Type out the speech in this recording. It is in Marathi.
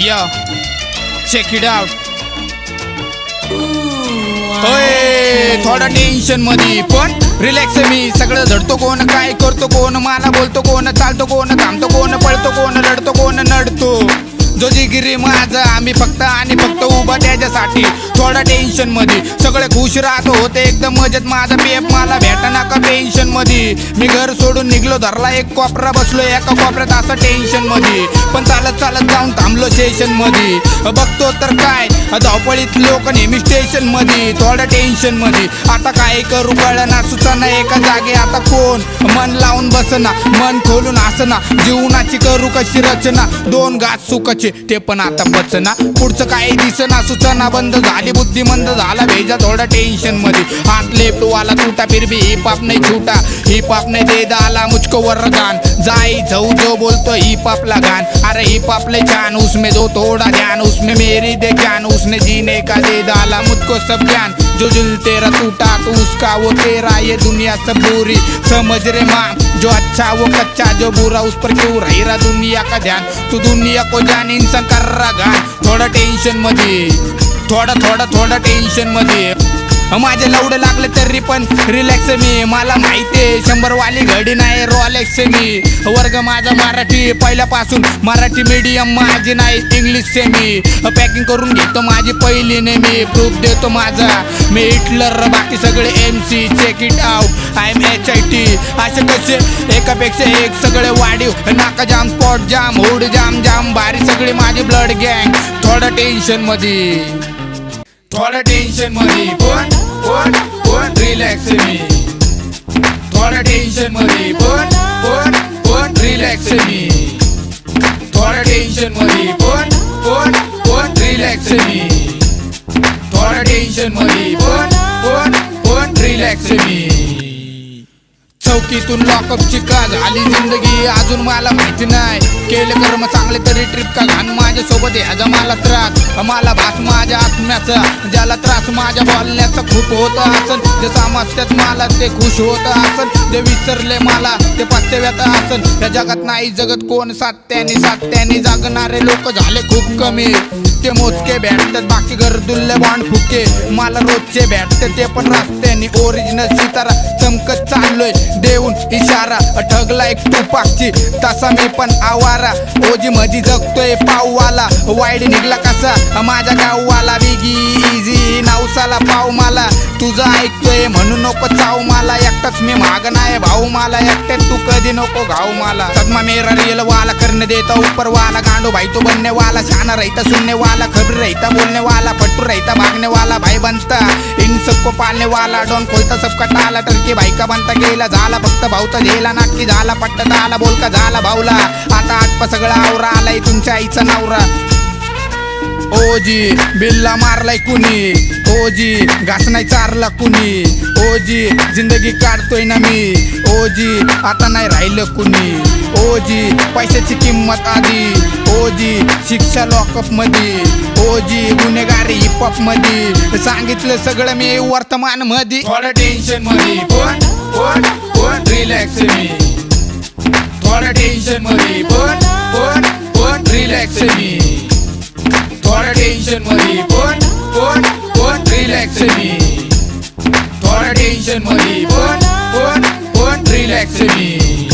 Yo, check it out. होय थोडा टेन्शन मध्ये पण रिलॅक्स मी. सगळं धडतो कोण, काय करतो कोण, मला बोलतो कोण, चालतो कोण, थांबतो कोण, पळतो कोण, लढतो कोण, नडतो जो जिगिरी माझा. आम्ही फक्त आणि फक्त उभा त्याच्यासाठी. थोडा टेन्शन मध्ये सगळे खुश राहतो, होते एकदम मजेत. माझा पेप मला भेटा नका टेन्शन मध्ये. मी घर सोडून निघलो, धरला एक कोपरा, बसलो एका कोपऱ्यात असं टेन्शन मध्ये. पण चालत चालत जाऊन थांबलो स्टेशन मध्ये. बघतो तर काय धावपळीत लोक नेहमी स्टेशन मध्ये. थोडा टेन्शन मध्ये आता काय करू कळना, सुचना एका जागे. आता कोण मन लावून बसना, मन खोलून हसना. जीवनाची करू कशी रचना, दोन घास सुखाचे ते पण आता बचना. पुढचं काही दिसना, सुचना बंद झाली, बुद्धी मंद झाला भेजा. थोडा टेन्शन मध्ये हात लेफ्ट वाला टूटा, फिर भी हिप हॉप नहीं छूटा. हिप हॉप ने दे डाला मुझको वरदान, जाई जाऊ जो बोलतो हिप हॉप ला गान. अरे हिप हॉप ले जान, उसमें दो थोड़ा ध्यान, उसमें मेरी दे ज्ञान. उसने जीने का दे डाला मुझको सब ज्ञान. जो दिल तेरा टूटा तो उसका वो तेरा, ये दुनिया सब बुरी समझ रे माँ. जो अच्छा वो कच्चा, जो बुरा उस पर क्यों रही रहा दुनिया का ध्यान. तू दुनिया को जान, इंसान कर रहा गान. थोडा टेन्शन मध्ये, थोडा टेन्शन मध्ये. माझे लवडे लागले तरी पण रिलॅक्स मी. मला माहितीये 100 वाली घडी नाही रोलेक्स मी. वर्ग माझा मराठी पहिल्यापासून, मराठी मीडियम माझी नाही इंग्लिश से मी. पॅकिंग करून घेतो माझी पहिली नेहमी. प्रूफ देतो माझा मी हिटलर, बाकी सगळे MC. Check it out, I am HIT. असे कसे एकापेक्षा एक सगळे वाढीव. नाका जाम, स्पॉट जाम, हुड जाम जाम भारी, सगळी माझी ब्लड गँग. थोडा टेन्शन मध्ये, थोडा टेन्शन मध्ये पण रिलॅक्स मी. थोडा टेन्शन मध्ये पण रिलॅक्स मी. थोडा टेन्शन मध्ये पण रिलॅक्स मी. थोडा टेन्शन मध्ये पण रिलॅक्स मी. चौकीतून लॉकअपची का झाली जिंदगी अजून मला माहिती नाही. केले कर्म चांगले तरी ट्रिप का घाण, माझ्यासोबत ह्याचा मला त्रास. मला भास माझ्या आत्म्याचा, ज्याला त्रास माझ्या बोलण्याचा खूप होत असन. जे समजतात मला ते खुश होत असन, जे विसरले मला ते पस्ताव्यात असन. या जगात नाही जगत कोण सात्यानी जागणारे लोक झाले खूप कमी. ते मोजके भेटतात, बाकी गर्दुल्ले बॉन्ड फुके. मला रोजचे भेटते ते पण रस्त्यानी. ओरिजिनल सितारा चमकत चाललोय, देऊन इशारा. ठगला एक तुपाकची तसा मी पण आवारा. ओजी मधी जगतोय पाववाला, वाईड निघला कसा माझ्या गाववाला. बिगी इझी नावसाला पाव मला, तुझं ऐकतोय म्हणून नको चाव मला. एकटाच मी माग नाही भाऊ मला, एकट्यात तू कधी नको घाव मला. सदमा मेरा रियल वाला, करने देता ऊपर वाला. गांडो भाई तो बनने वाला, शाना रहता सुनने वाला. खबर रहता बोलने वाला, फट्टू रहता भागने वाला. भाई बनता इन सबको पालने वाला, डॉन खोलता सबका टाला. टर्की भाई का बनता गेला झाला, फक्त भाऊचा झेला. नाटकी झाला पट्टत आला, बोलका झाला भाऊला. आता आटपा सगळा आवरा आलाय तुमच्या आईचा नवरा. ओजी बिल्ला मारलाय कुणी, ओजी घास नाही चारला कुणी. ओजी जिंदगी काढतोय ना मी, ओजी आता नाही राहिलं कुणी. ओजी पैशाची किंमत आधी, ओजी शिक्षा लॉकअप मध्ये. ओजी गुन्हेगारी हिपहॉप मध्ये. सांगितलं सगळं मी वर्तमान मध्ये. थोडा टेन्शन मध्ये पण रिलॅक्स मी. थोडा टेन्शन मध्ये पण रिलॅक्स मी. थोडा टेन्शन मध्ये पण रिलॅक्स मी. थोडा टेन्शन मध्ये पण रिलॅक्स मी.